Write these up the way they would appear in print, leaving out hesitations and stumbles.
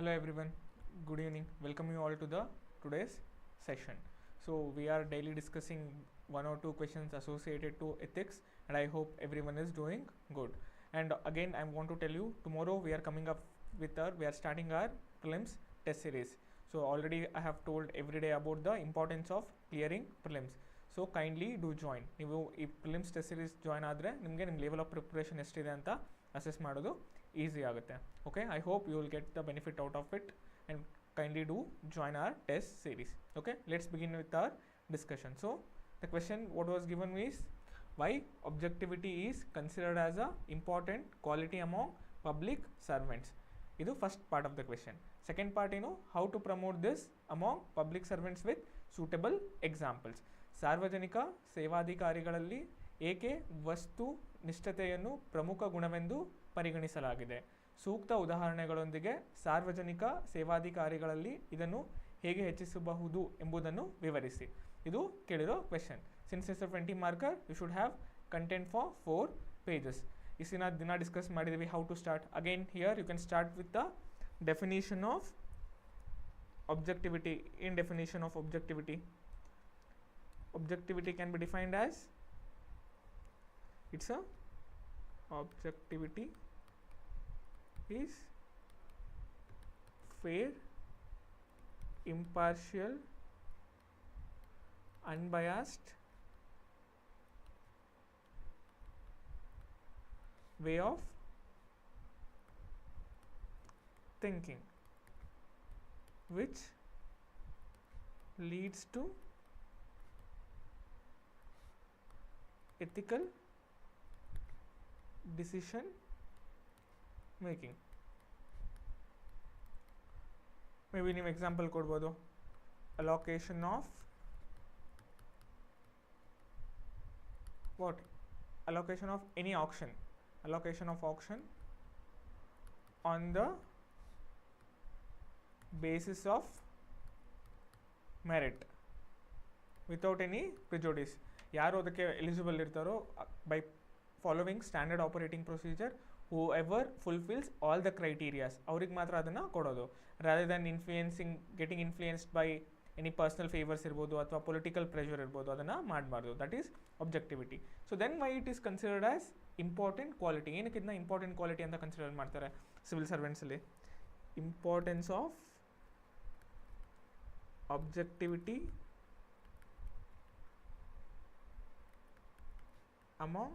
Hello everyone, good evening. Welcome you all to the today's session. So we are daily discussing one or two questions associated to ethics, and I hope everyone is doing good. And again, I want to tell you, tomorrow we are coming up with we are starting our prelims test series. So already I have told every day about the importance of clearing prelims. So kindly do join. ನೀವು ಈ prelims test series join ಆದರೆ ನಿಮಗೆ ನಿಮ್ಮ level of preparation ಎಷ್ಟಿದೆ ಅಂತ assess ಮಾಡೋದು easy ಆಗುತ್ತೆ. Okay, I hope you will get the benefit out of it and kindly do join our test series. Okay, let's begin with our discussion. So the question what was given is why objectivity is considered as a important quality among public servants. ಇದು first part of the question. Second part ಏನು, how to promote this among public servants with suitable examples. ಸಾರ್ವಜನಿಕ ಸೇವಾಧಿಕಾರಿಗಳಲ್ಲಿ ಏಕೆ ವಸ್ತು ನಿಷ್ಠತೆಯನ್ನು ಪ್ರಮುಖ ಗುಣವೆಂದು ಪರಿಗಣಿಸಲಾಗಿದೆ. ಸೂಕ್ತ ಉದಾಹರಣೆಗಳೊಂದಿಗೆ ಸಾರ್ವಜನಿಕ ಸೇವಾಧಿಕಾರಿಗಳಲ್ಲಿ ಇದನ್ನು ಹೇಗೆ ಹೆಚ್ಚಿಸಬಹುದು ಎಂಬುದನ್ನು ವಿವರಿಸಿ. ಇದು ಕೇಳಿರೋ question. Since it's 20 marker, you should have content for 4 pages. ಇಸಿನ ದಿನ ಡಿಸ್ಕಸ್ ಮಾಡಿದ್ದೀವಿ how to start. Again here you can start with the definition of objectivity. In definition of objectivity, objectivity can be defined as, it's a objectivity is fair, impartial, unbiased way of thinking which leads to ethical decision making. Maybe ನೀವು example ಕೊಡ್ಬೋದು. Allocation of what? Allocation of any auction. Allocation of auction on the basis of merit without any prejudice. ಯಾರು ಅದಕ್ಕೆ eligible ಇರ್ತಾರೋ by following standard operating procedure, whoever fulfils all the criterias, ಅವ್ರಿಗೆ ಮಾತ್ರ ಅದನ್ನು ಕೊಡೋದು. Rather than getting influenced by any personal favours ಇರ್ಬೋದು ಅಥವಾ political pressure ಇರ್ಬೋದು, ಅದನ್ನು ಮಾಡಬಾರ್ದು. That is objectivity. So then why it is considered as important quality. ಏನಕ್ಕೆ ಇದನ್ನ ಇಂಪಾರ್ಟೆಂಟ್ ಕ್ವಾಲಿಟಿ ಅಂತ ಕನ್ಸಿಡರ್ ಮಾಡ್ತಾರೆ ಸಿವಿಲ್ ಸರ್ವೆಂಟ್ಸಲ್ಲಿ? Importance of objectivity among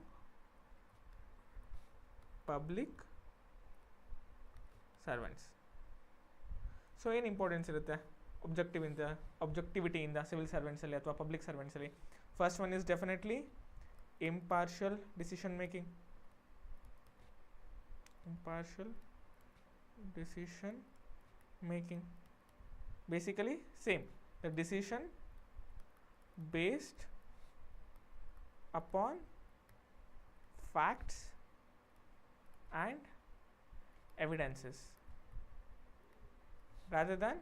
public servants. So ಏನು ಇಂಪಾರ್ಟೆನ್ಸ್ ಇರುತ್ತೆ objectivity ಇಂದ ಸಿವಿಲ್ ಸರ್ವೆಂಟ್ಸಲ್ಲಿ ಅಥವಾ ಪಬ್ಲಿಕ್ ಸರ್ವೆಂಟ್ಸಲ್ಲಿ? First one is definitely impartial decision making. Impartial decision making. Basically same, the decision based upon facts and evidences rather than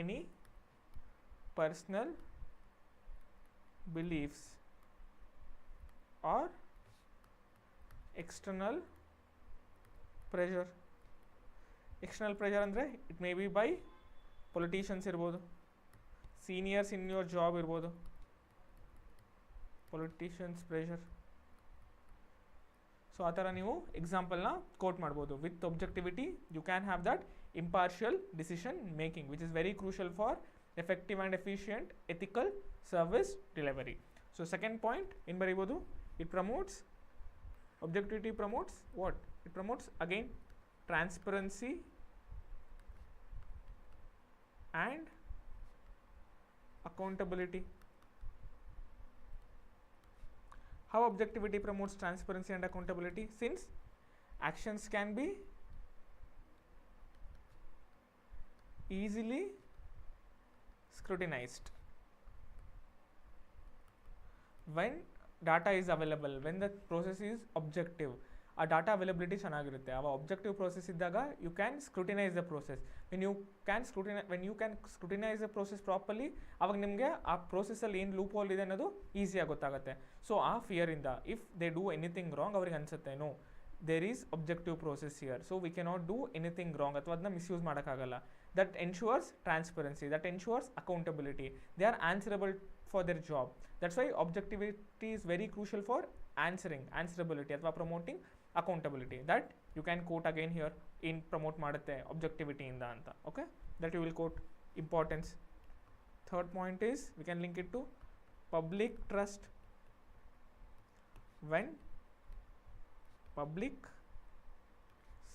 any personal beliefs or external pressure. External pressure ಅಂದರೆ it may be by politicians ಇರ್ಬೋದು, seniors in your job ಇರ್ಬೋದು, politicians pressure. So ಆ ಥರ ನೀವು ಎಕ್ಸಾಂಪಲ್ನ quote ಮಾಡ್ಬೋದು. With objectivity you can have that impartial decision making which is very crucial for effective and efficient ethical service delivery. So second point ಏನು ಬರೀಬೋದು? It promotes, objectivity promotes what? It promotes again transparency and accountability. How objectivity promotes transparency and accountability? Since actions can be easily scrutinized when data is available, when the process is objective. ಆ data availability ಚೆನ್ನಾಗಿರುತ್ತೆ. ಆ objective process ಇದ್ದಾಗ you can scrutinise the process. When you can scrutinise the process properly, ಅವಾಗ ನಿಮಗೆ ಆ ಪ್ರೋಸೆಸ್ಸಲ್ಲಿ ಏನು loop hole ಇದೆ ಅನ್ನೋದು ಈಸಿಯಾಗಿ ಗೊತ್ತಾಗುತ್ತೆ. ಸೊ ಆ ಫಿಯರಿಂದ if they do anything wrong, ಅವ್ರಿಗೆ ಅನಿಸುತ್ತೆ no there is objective process here, so we cannot do anything wrong ಅಥವಾ ಅದನ್ನ ಮಿಸ್ಯೂಸ್ ಮಾಡೋಕ್ಕಾಗಲ್ಲ. That ensures transparency, that ensures accountability, they are answerable for their job. That's why objectivity is very crucial for answerability ಅಥವಾ promoting accountability. That you can quote again here in promote ಮಾಡುತ್ತೆ objectivity ಇಂದ ಅಂತ. Okay, that you will quote importance. Third point is we can link it to public trust. When public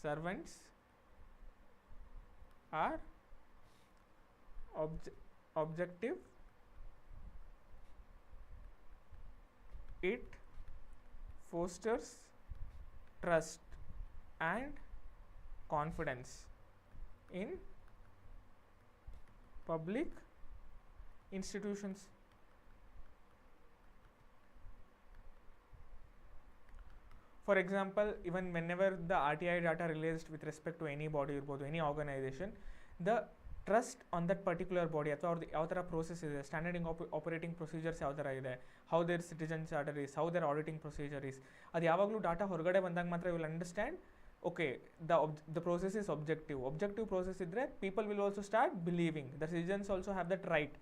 servants are objective, it fosters trust and confidence in public institutions. For example, even whenever the RTI data released with respect to any body irbodu, any organization, the trust on that particular body ಅಥವಾ ಅವ್ರದ್ದು ಯಾವ ಥರ process ಇದೆ, standard operating procedures ಯಾವ ಥರ ಇದೆ, how their citizen charter is, how their auditing procedure is, ಅದು ಯಾವಾಗಲೂ ಡಾಟಾ ಹೊರಗಡೆ ಬಂದಾಗ ಮಾತ್ರ will understand okay the process is objective process idre people will also start believing, the citizens also have that right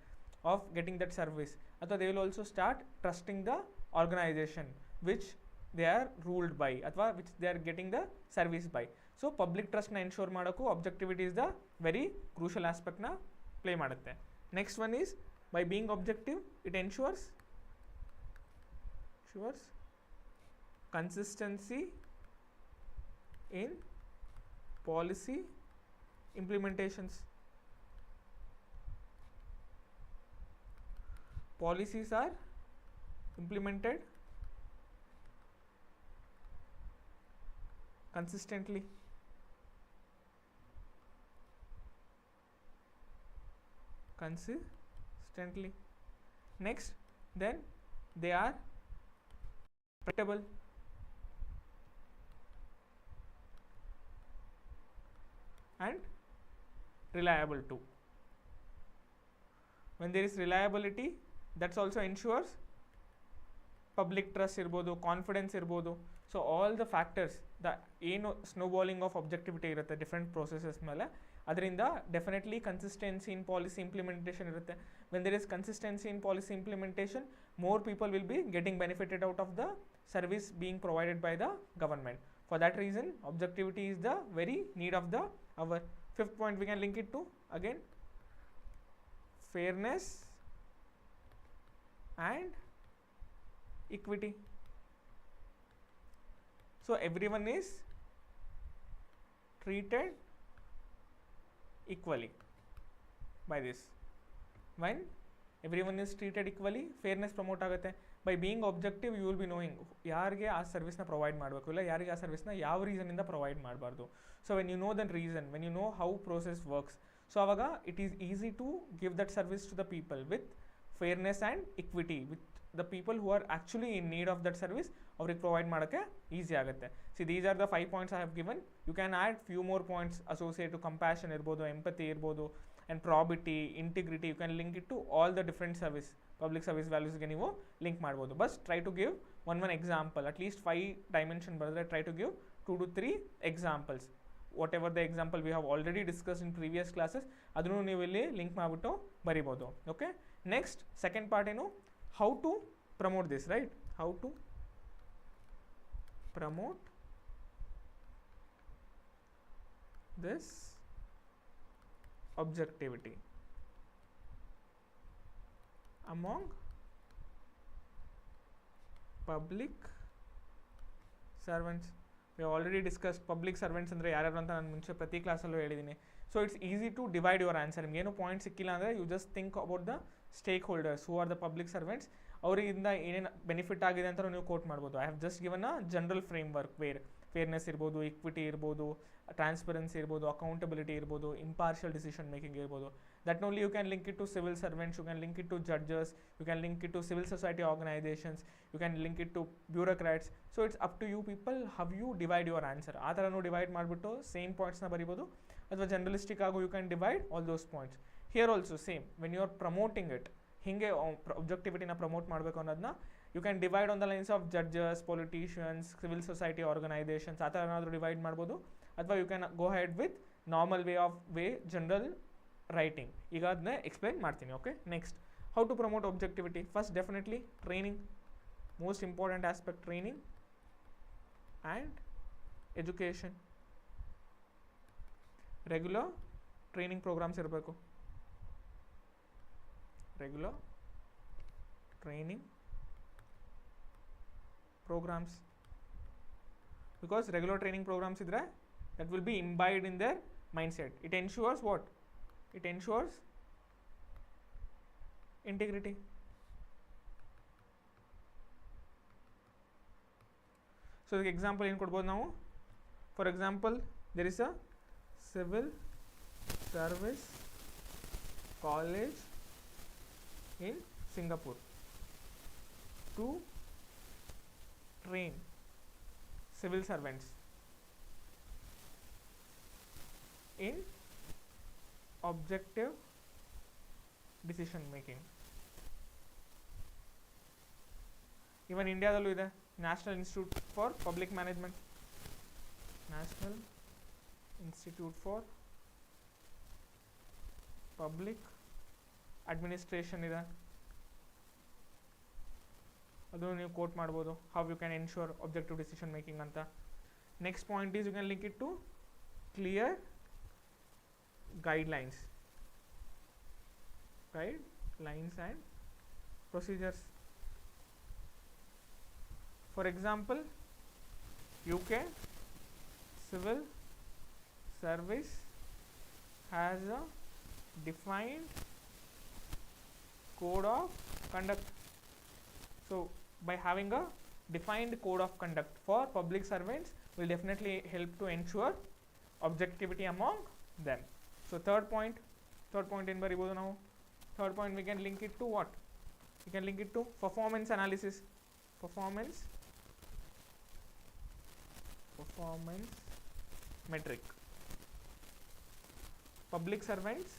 of getting that service, athwa they will also start trusting the organization which they are ruled by athwa which they are getting the service by. So public trust na ensure madaku objectivity is the very crucial aspect na play madutte. Next one is by being objective it ensures consistency in policy implementations. Policies are implemented consistently. Next, then they are predictable. And reliable too. When there is reliability, that also ensures public trust irbodu, confidence irbodu. So all the factors, the snowballing of objectivity irutte different processes mele, adrinda definitely consistency in policy implementation irutte. When there is consistency in policy implementation, more people will be getting benefited out of the service being provided by the government. For that reason, objectivity is the very need of the hour. Fifth point, we can link it to again fairness and equity. So everyone is treated equally by this. When everyone is treated equally, fairness promote ಆಗುತ್ತೆ. By being objective, you will be knowing ಯಾರಿಗೆ ಆ ಸರ್ವಿಸ್ನ provide ಮಾಡಬೇಕು, ಇಲ್ಲ ಯಾರಿಗೆ ಆ ಸರ್ವಿಸ್ನ ಯಾವ ರೀಸನಿಂದ ಪ್ರೊವೈಡ್ ಮಾಡಬಾರ್ದು. So when you know that reason, when you know how process works, so ಅವಾಗ it is easy to give that service to the people with fairness and equity, with the people who are actually in need of that service ಅವ್ರಿಗೆ provide ಮಾಡೋಕ್ಕೆ easy ಆಗುತ್ತೆ. See these are the 5 points I have given. You can add few more points associate to compassion ಇರ್ಬೋದು, empathy ಇರ್ಬೋದು, and probity, integrity. You can link it to all the different service, public service ವ್ಯಾಲ್ಯೂಸ್ಗೆ ನೀವು link ಮಾಡ್ಬೋದು. ಬಸ್ try to give one example, at least 5 dimension ಬರೆದ್ರೆ try to give 2 to 3 examples. Whatever the example we have already discuss in previous classes, ಅದನ್ನು ನೀವು ಇಲ್ಲಿ link ಮಾಡಿಬಿಟ್ಟು ಬರಿಬೋದು. ಓಕೆ, ನೆಕ್ಸ್ಟ್ ಸೆಕೆಂಡ್ ಪಾರ್ಟ್ ಏನು, how to promote this, right? How to promote this objectivity among public servants. We have already discussed public servants andre ಯಾರ್ಯಾರು ಅಂತ ನಾನು ಮುಂಚೆ ಪ್ರತಿ ಕ್ಲಾಸಲ್ಲೂ ಹೇಳಿದ್ದೀನಿ. So it's easy to divide your answer. ನಿಮಗೇನು point ಸಿಕ್ಕಿಲ್ಲ ಅಂದರೆ you just think about the stakeholders who are the public servants, ಅವರಿಂದ ಏನೇನು ಬೆನಿಫಿಟ್ ಆಗಿದೆ ಅಂತ ನೀವು ಕೋಟ್ ಮಾಡ್ಬೋದು. I have just given a general framework where fairness ಇರ್ಬೋದು, ಇಕ್ವಿಟಿ ಇರ್ಬೋದು, ಟ್ರಾನ್ಸ್ಪರೆನ್ಸಿ ಇರ್ಬೋದು, ಅಕೌಂಟಬಿಲಿಟಿ ಇರ್ಬೋದು, ಇಂಪಾರ್ಷಿಯಲ್ ಡಿಸಿಷನ್ ಮೇಕಿಂಗ್ ಇರ್ಬೋದು. That only you can link it to civil servants, you can link it to judges, you can link it to civil society organisations, you can link it to bureaucrats. So it's up to you people how you divide your answer. ಆ ಥರನೂ divide ಮಾಡಿಬಿಟ್ಟು same ಪಾಯಿಂಟ್ಸ್ನ ಬರಿಬೋದು, ಅಥವಾ generalistic ಆಗು you can divide all those points. Here also same, when you are promoting it, ಹೀಗೆ ಒಬ್ಜೆಕ್ಟಿವಿಟಿನ promote ಮಾಡಬೇಕು ಅನ್ನೋದನ್ನ You can divide on the lines of judges, politicians, civil society organizations, ಆ ಥರ ಏನಾದರೂ ಡಿವೈಡ್ ಮಾಡ್ಬೋದು. ಅಥವಾ you can go ahead with normal way general writing. ಈಗ ಅದನ್ನ ಎಕ್ಸ್ಪ್ಲೈನ್ ಮಾಡ್ತೀನಿ. Okay, next how to promote objectivity. First definitely training, most important aspect training and education. Regular training programmes ಇರಬೇಕು. Regular training programs, because regular training programs idre that will be imbibed in their mindset. It ensures what? It ensures integrity. So the example ಏನು ಕೊಡ್ಬೋದು ನಾವು? For example, there is a civil service college in Singapore to train civil servants in objective decision making. Even India dallu ide National Institute for Public Management, National Institute for Public Administration ide. ಅದು ನೀವು quote ಮಾಡ್ಬೋದು. How you can ensure objective decision making ಅಂತ. Next point is you can link it to clear guidelines and procedures. For example, UK civil service has a defined code of conduct. So by having a defined code of conduct for public servants will definitely help to ensure objectivity among them. So third point in baribodu now. Third point we can link it to what? We can link it to performance analysis. Performance metric. Public servants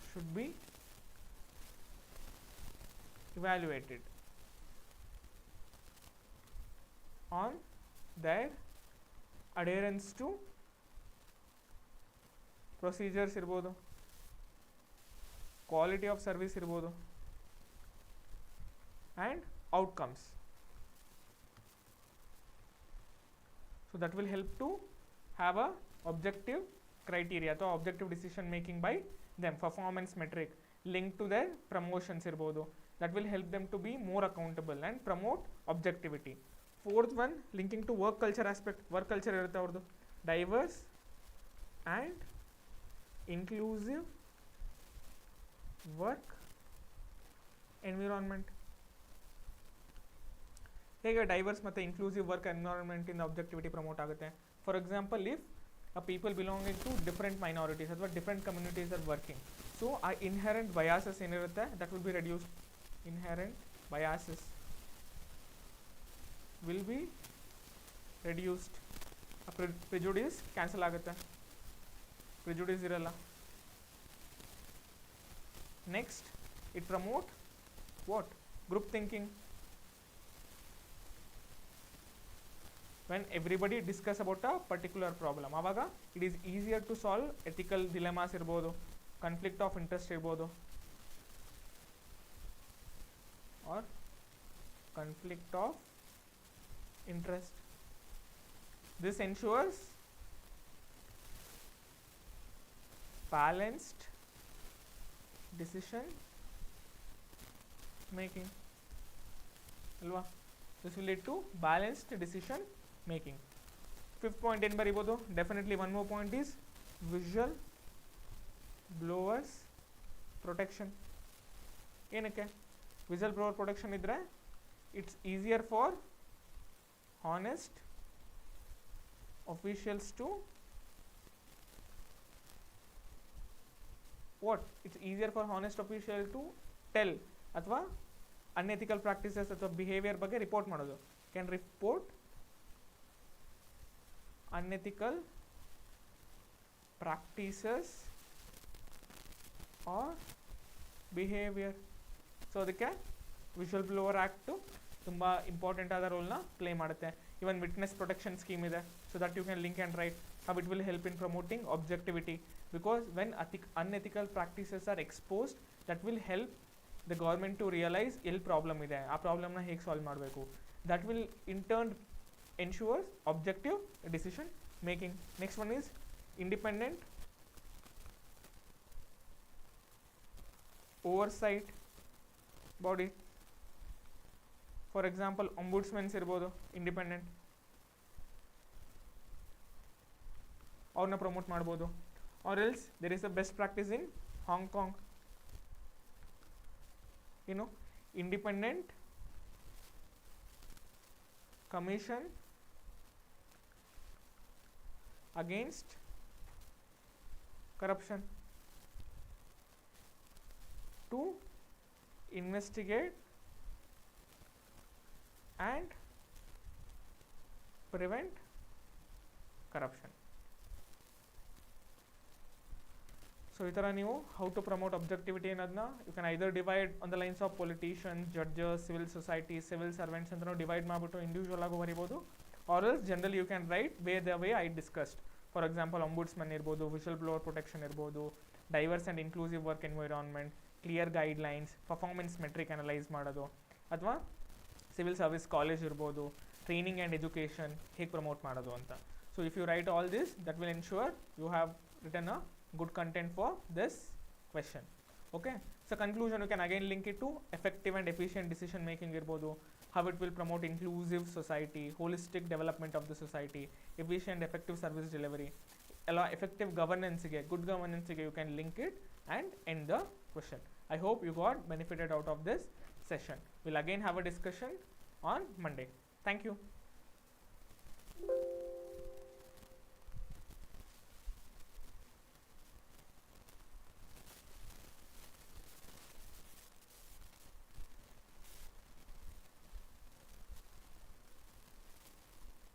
should be evaluated on their adherence to procedures irbodu, quality of service irbodu, and outcomes. So that will help to have a objective criteria, so objective decision making by them. Performance metric linked to their promotions irbodu, that will help them to be more accountable and promote objectivity. Fourth one, linking to work culture aspect. Work culture irutte avrdu diverse and inclusive work environment. ಹೇಗೆ divorce ಮತ್ತು inclusive work environment ಇಂದ ಒಬ್ಜೆಕ್ಟಿವಿಟಿ promote ಆಗುತ್ತೆ? For example, if a people belonging to different minorities ಅಥವಾ different communities are working, so our inherent biases ಏನಿರುತ್ತೆ that will be reduced. Inherent biases will be reduced. prejudice cancel ಆಗುತ್ತೆ, prejudice ಇರಲ್ಲ. Next, it promote what? Group thinking. When everybody discuss about a particular problem, avaga it is easier to solve ethical dilemmas irbodu, conflict of interest irbodu, or conflict of interest. This ensures balanced decision making alva. This will lead to balanced decision making. Fifth point in baribodu, definitely one more point is visual blowers protection. ಏನಕ್ಕೆ visual blower protection ಇದ್ರೆ it's easier for honest officials to what? It's easier for honest official to tell ಅಥವಾ unethical practices ಅಥವಾ behavior ಬಗ್ಗೆ report ಮಾಡೋದು. Can report unethical practices or behavior. ಸೊ ಅದಕ್ಕೆ whistle blower act ತುಂಬ important ಆದ ರೋಲ್ನ ಪ್ಲೇ ಮಾಡುತ್ತೆ. ಇವನ್ ವಿಟ್ನೆಸ್ ಪ್ರೊಟೆಕ್ಷನ್ ಸ್ಕೀಮ್ ಇದೆ, so that you can link and write how it will help in promoting objectivity, because when unethical practices are exposed, that will help the government to realize ill problem ide, aa problem na hege solve ಮಾಡಬೇಕು. That will in turn ensures objective decision making. Next one is independent oversight body. For example, ombudsmen irbodu independent, ಅವ್ರನ್ನ promote ಮಾಡ್ಬೋದು. Or else there is a best practice in Hong Kong, independent commission against corruption to investigate and prevent corruption. ಸೊ ಈ ಥರ ನೀವು how to promote objectivity ಅನ್ನೋದನ್ನ you can either divide on the lines of politicians, judges, civil society, civil servants ಅಂತ ನಾವು divide ಮಾಡಿಬಿಟ್ಟು individual ಆಗು ಬರಿಬೋದು. Or else generally you can write the way I discussed. For example ombudsman ಇರ್ಬೋದು, whistle blower protection ಇರ್ಬೋದು, diverse and inclusive work environment, clear guidelines, performance metric analyse ಮಾಡೋದು, ಅಥವಾ civil service college ಇರ್ಬೋದು, training and education ಹೇಗೆ promote ಮಾಡೋದು ಅಂತ. So if you write all this, that will ensure you have written a good content for this question. Okay, so conclusion, you can again link it to effective and efficient decision making irbodu, how it will promote inclusive society, holistic development of the society, efficient effective service delivery, effective governance ge, good governance ge, you can link it and end the question. I hope you got benefited out of this session. We'll again have a discussion on Monday. Thank you.